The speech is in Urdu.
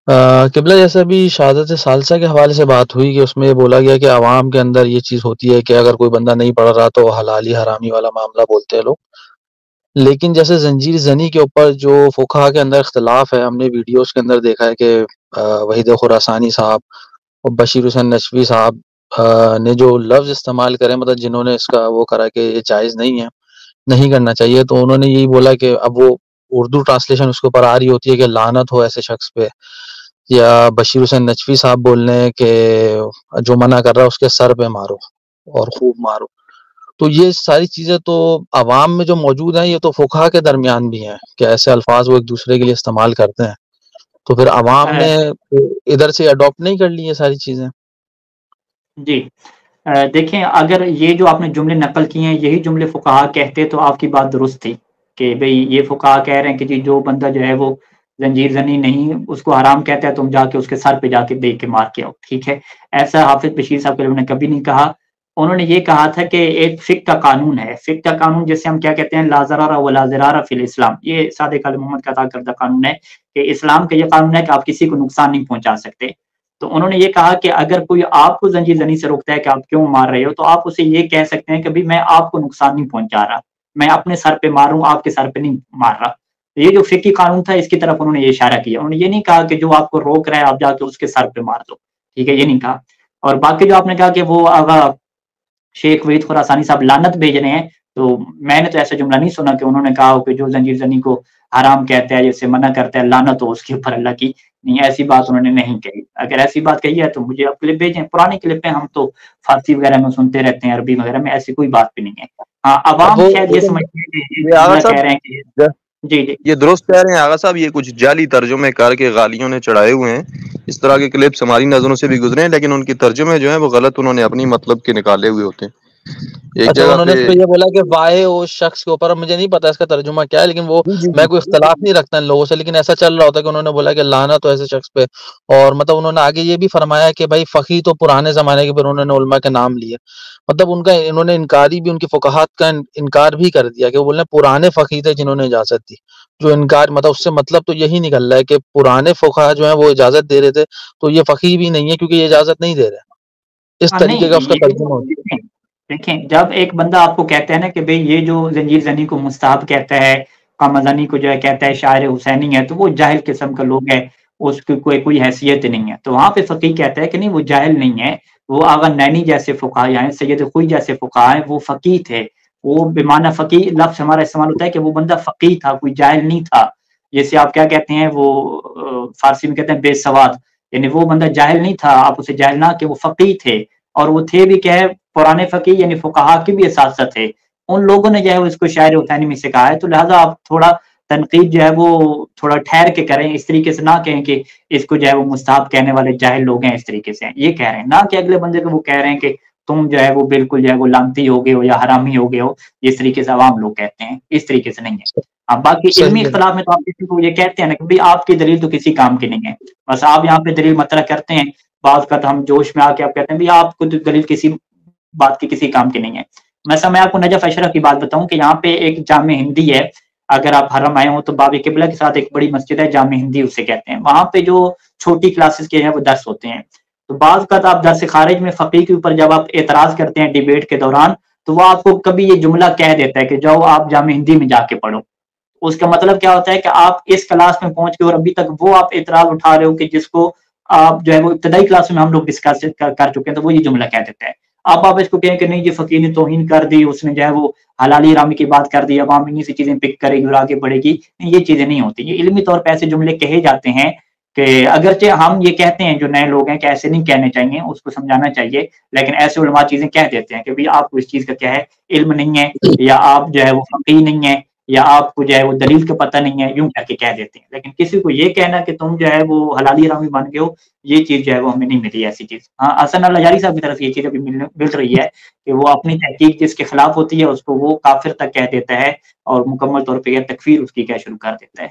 قبلہ جیسے ابھی شہادت ثالثہ کے حوالے سے بات ہوئی کہ اس میں یہ بولا گیا کہ عوام کے اندر یہ چیز ہوتی ہے کہ اگر کوئی بندہ نہیں پڑھ رہا تو حلالی حرامی والا معاملہ بولتے ہیں لوگ. لیکن جیسے زنجیر زنی کے اوپر جو فقہا کے اندر اختلاف ہے، ہم نے ویڈیوز کے اندر دیکھا ہے کہ وحید خراسانی صاحب اور بشیر حسین نشوی صاحب نے جو لفظ استعمال کرے، مطلب جنہوں نے اس کا وہ کرا کہ یہ جائز نہیں ہے، نہیں کرنا چاہیے، تو انہوں نے یہی بولا کہ اب وہ اردو ٹرانسلیشن اس کے اوپر آ رہی ہوتی ہے کہ لعنت ہو ایسے شخص پہ، یا بشیر حسین نجفی صاحب بول رہے ہیں کہ جو منع کر رہا ہے اس کے سر پہ مارو اور خوب مارو. تو یہ ساری چیزیں تو عوام میں جو موجود ہیں، یہ تو فقہا کے درمیان بھی ہیں کہ ایسے الفاظ وہ ایک دوسرے کے لیے استعمال کرتے ہیں، تو پھر عوام نے ادھر سے اڈاپٹ نہیں کر لی یہ ساری چیزیں. جی دیکھیں، اگر یہ جو آپ نے جملے نقل کیے ہیں یہی جملے فقہا کہتے تو آپ کی بات درست تھی کہ بھئی یہ فقہا کہہ رہے ہیں کہ جی جو بندہ جو ہے وہ زنجیر زنی نہیں اس کو حرام کہتا ہے، تم جا کے اس کے سر پہ جا کے دیکھ کے مار کے آؤ. ٹھیک ہے، ایسا حافظ بشیر صاحب کے لوگوں نے کبھی نہیں کہا. انہوں نے یہ کہا تھا کہ ایک فقہ کا قانون ہے، فقہ کا قانون جیسے ہم کیا کہتے ہیں، لا ضرر ولا ضرار فی الاسلام. یہ صادق آل محمد کا عطا کردہ قانون ہے کہ اسلام کا یہ قانون ہے کہ آپ کسی کو نقصان نہیں پہنچا سکتے. تو انہوں نے یہ کہا کہ اگر کوئی آپ کو زنجیر زنی سے روکتا ہے کہ آپ کیوں مار رہے ہو، تو آپ اسے یہ کہہ سکتے ہیں کہ بھی میں آپ کو نقصان نہیں پہنچا رہا، میں اپنے سر پہ ماروں، آپ کے سر پہ نہیں مار رہا. یہ جو فقہی قانون تھا اس کی طرف انہوں نے یہ اشارہ کیا. انہوں نے یہ نہیں کہا کہ جو آپ کو روک رہا ہے آپ جا کے اس کے سر پہ مار دو. ٹھیک ہے، یہ نہیں کہا. اور باقی جو آپ نے کہا کہ وہ آغا شیخ وحید خراسانی صاحب لعنت بھیج رہے ہیں، تو میں نے تو ایسا جملہ نہیں سنا کہ انہوں نے کہا ہو کہ جو زنجیر زنی کو حرام کہتا ہے، جسے منع کرتا ہے، لعنت ہو اس کے اوپر اللہ کی. نہیں، ایسی بات انہوں نے نہیں کہی. اگر ایسی بات کہی ہے تو مجھے آپ کلپ بھیجیں، پرانی کلپیں ہم تو فارسی وغیرہ میں سنتے رہتے ہیں، عربی وغیرہ میں، ایسی کوئی بات بھی نہیں ہے. ہاں، اب عوام وہ شاید یہ سمجھتے ہیں کہ یہ یہ آغا جملہ کہہ صاحب رہے ہیں کہ جی جی یہ درست کہہ رہے ہیں آغا صاحب، یہ کچھ جعلی ترجمے کر کے غالیوں نے چڑھائے ہوئے ہیں. اس طرح کے کلپس ہماری نظروں سے بھی گزرے ہیں، لیکن ان کی ترجمے جو ہیں وہ غلط انہوں نے اپنی مطلب کے نکالے ہوئے ہوتے ہیں. ایک اچھا، جگہ انہوں نے پہ اس پہ یہ بولا کہ وائے اس شخص کے اوپر، مجھے نہیں پتا اس کا ترجمہ کیا ہے، لیکن وہ جی جی میں کوئی اختلاف نہیں رکھتا ان لوگوں سے، لیکن ایسا چل رہا ہوتا ہے کہ انہوں نے بولا کہ لعنت تو ایسے شخص پہ. اور مطلب انہوں نے آگے یہ بھی فرمایا کہ بھائی فقیہ تو پرانے زمانے کے، پھر انہوں نے علماء کے نام لیے، مطلب ان کا انہوں نے انکاری بھی، ان کی فقاہت کا انکار بھی کر دیا کہ وہ بولے پرانے فقیہ تھے جنہوں نے اجازت دی. جو انکار مطلب اس سے مطلب تو یہی نکل رہا ہے کہ پرانے فقہا جو ہیں وہ اجازت دے رہے تھے، تو یہ فقیہ بھی نہیں ہے کیونکہ یہ اجازت نہیں دے رہے. اس طریقے کا اس کا نہیں، ترجمہ ہوتا ہے. دیکھیں جب ایک بندہ آپ کو کہتا ہے نا کہ بھئی یہ جو زنجیر زنی کو مستحب کہتا ہے، قمر زنی کو جو ہے کہتا ہے شاعر حسینی ہے، تو وہ جاہل قسم کا لوگ ہے، اس کی کوئی حیثیت نہیں ہے. تو وہاں پہ فقیہ کہتا ہے کہ نہیں وہ جاہل نہیں ہے، وہ آغا نینی جیسے فقہا ہیں، سید خوئی جیسے فقہا ہیں، وہ فقیہ تھے. وہ بمعنی فقیہ لفظ ہمارا استعمال ہوتا ہے کہ وہ بندہ فقیہ تھا، کوئی جاہل نہیں تھا. جیسے آپ کیا کہتے ہیں، وہ فارسی میں کہتے ہیں بے سواد، یعنی وہ بندہ جاہل نہیں تھا، آپ اسے جاہل نہ کہ وہ فقیہ تھے. اور وہ تھے بھی کیا ہے، پرانے فقیہ یعنی فقہا کے بھی اساتذہ تھے. ان لوگوں نے جو ہے اس کو شاعر حسینی میں سے کہا ہے. تو لہٰذا آپ تھوڑا تنقید جو ہے وہ تھوڑا ٹھہر کے کریں، اس طریقے سے نہ کہیں کہ اس کو جو ہے وہ مستحب کہنے والے جاہل لوگ ہیں، اس طریقے سے یہ کہہ رہے ہیں، نہ کہ اگلے بندے کو وہ کہہ رہے ہیں کہ تم جو ہے وہ بالکل جو ہے وہ لعنتی ہو گئے ہو یا حرامی ہو گئے ہو. اس طریقے سے عوام لوگ کہتے ہیں، اس طریقے سے نہیں ہے. اب باقی علمی صحیح ہے. اختلاف میں تو آپ کسی کو یہ کہتے ہیں نا کہ بھائی آپ کی دلیل تو کسی کام کی نہیں ہے، بس آپ یہاں پہ دلیل مطرح کرتے ہیں. بعض کا ہم جوش میں آ کے آپ کہتے ہیں بھی آپ کو دلیل کسی بات کی کسی کام کی نہیں ہے. مثلا میں آپ کو نجف اشرف کی بات بتاؤں کہ یہاں پہ ایک جامع ہندی ہے، اگر آپ حرم آئے ہوں تو باب قبلہ کے ساتھ ایک بڑی مسجد ہے، جامع ہندی اسے کہتے ہیں. وہاں پہ جو چھوٹی کلاسز کے ہیں وہ درس ہوتے ہیں. تو بعض کا آپ درس خارج میں فقیہ کے اوپر جب آپ اعتراض کرتے ہیں ڈیبیٹ کے دوران، تو وہ آپ کو کبھی یہ جملہ کہہ دیتا ہے کہ جاؤ آپ جامع ہندی میں جا کے پڑھو. اس کا مطلب کیا ہوتا ہے کہ آپ اس کلاس میں پہنچ کے اور ابھی تک وہ آپ اعتراض اٹھا رہے ہو کہ جس کو آپ جو ہے وہ ابتدائی کلاس میں ہم لوگ ڈسکس کر چکے ہیں، تو وہ یہ جملہ کہہ دیتا ہے. آپ اس کو کہیں کہ نہیں، یہ فقیہ نے توہین کر دی، اس نے جو ہے وہ حلالی حرامی کی بات کر دی، عوام انہی سی چیزیں پک کرے گی اور آگے بڑھے گی. یہ چیزیں نہیں ہوتی. یہ علمی طور پہ ایسے جملے کہے جاتے ہیں کہ اگرچہ ہم یہ کہتے ہیں جو نئے لوگ ہیں کہ ایسے نہیں کہنے چاہیے، اس کو سمجھانا چاہیے، لیکن ایسے علماء چیزیں کہہ دیتے ہیں کہ بھئی آپ کو اس چیز کا کیا ہے علم نہیں ہے، یا آپ جو ہے وہ فقیہ نہیں ہے، یا آپ کو جو ہے وہ دلیل کا پتہ نہیں ہے، یوں کر کے کہہ دیتے ہیں. لیکن کسی کو یہ کہنا کہ تم جو ہے وہ حلالی حرامی بن گئے ہو، یہ چیز جو ہے وہ ہمیں نہیں ملی ایسی چیز. ہاں، حسن اللہ جاری صاحب کی طرف یہ چیز ابھی مل رہی ہے کہ وہ اپنی تحقیق جس کے خلاف ہوتی ہے اس کو وہ کافر تک کہہ دیتا ہے، اور مکمل طور پہ یہ تکفیر اس کی کیا شروع کر دیتا ہے.